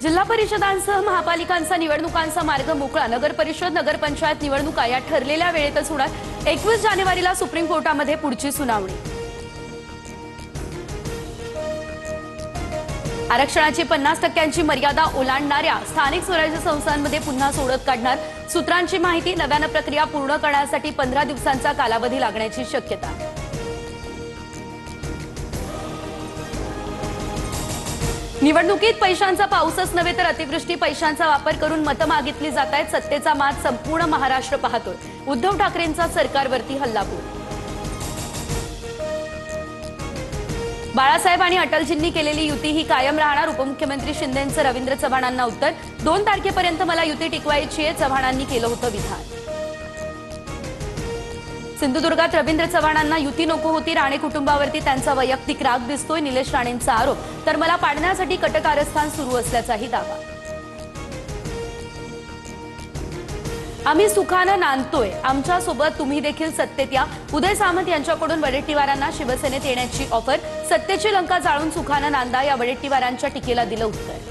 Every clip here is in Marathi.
जिल्हा परिषदांसह महापालिकांचा निवडणुकांचा मार्ग मोकळा। नगर परिषद नगरपंचायत निवडणुका या ठरलेल्या वेळेतच होणार। 21 जानेवारीला सुप्रीम कोर्टामध्ये पुढची सुनावणी। आरक्षणाची 50% मर्यादा ओलांडणाऱ्या स्थानिक स्वराज्य संस्थांमध्ये पुन्हा सोडत काढणार। सूत्रांची माहिती, नव्यानं प्रक्रिया पूर्ण करण्यासाठी 15 दिवसांचा कालावधी लागण्याची शक्यता। निवडणुकीत पैशांचा पाऊसच नव्हे तर अतिवृष्टी पैशांचा वापर करून मतं मागितली जात आहेत। सत्तेचा माज संपूर्ण महाराष्ट्र पाहतोय। उद्धव ठाकरेंचा सरकारवरती हल्लाबोल। बाळासाहेब आणि अटलजींनी केलेली युती ही कायम राहणार। उपमुख्यमंत्री शिंदेंचं रवींद्र चव्हाणांना उत्तर। 2 तारखेपर्यंत मला युती टिकवायची आहे, चव्हाणांनी केलं होतं विधान। सिंधुदुर्गात रवींद्र चव्हाणांना युती नको होती। राणे कुटुंबावरती त्यांचा वैयक्तिक राग दिसतोय। निलेश राणेंचा आरोप, तर मला पाडण्यासाठी कट कारस्थान सुरू असल्याचाही दावा। आम्ही सुखानं नांदतोय, आमच्या सोबत तुम्ही देखील सत्तेत या। उदय सामंत यांच्याकडून वडेट्टीवारांना शिवसेनेत येण्याची ऑफर। सत्तेची लंका जाळून सुखानं नांदा, या वडेट्टीवारांच्या टीकेला दिलं उत्तर।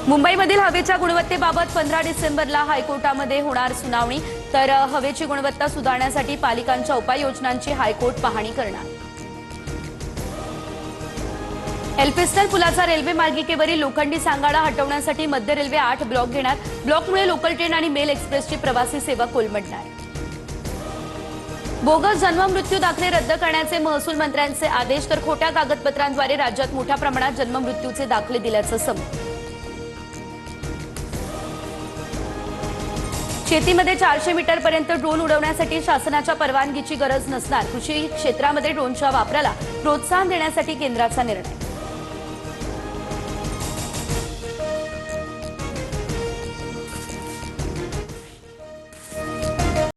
मुंबईमधील हवेच्या गुणवत्तेबाबत 15 डिसेंबरला हायकोर्टामध्ये होणार सुनावणी। तर हवेची गुणवत्ता सुधारण्यासाठी पालिकांच्या उपाययोजनांची हायकोर्ट पाहणी करणार। एल्फिस्टन पुलाचा रेल्वे मार्गिकेवरील लोखंडी सांगाडा हटवण्यासाठी मध्य रेल्वे 8 ब्लॉक घेणार। ब्लॉकमुळे लोकल ट्रेन आणि मेल एक्सप्रेसची प्रवासी सेवा कोलमडणार। बोगस जन्म मृत्यू दाखले रद्द करण्याचे महसूल मंत्र्यांचे आदेश। तर खोट्या कागदपत्रांद्वारे राज्यात मोठ्या प्रमाणात जन्म मृत्यूचे दाखले दिल्याचं समोर। शेतीमध्ये 400 मीटरपर्यंत ड्रोन उडवण्यासाठी शासनाच्या परवानगीची गरज नसणार। कृषी क्षेत्रामध्ये ड्रोनच्या वापराला प्रोत्साहन देण्यासाठी केंद्राचा निर्णय।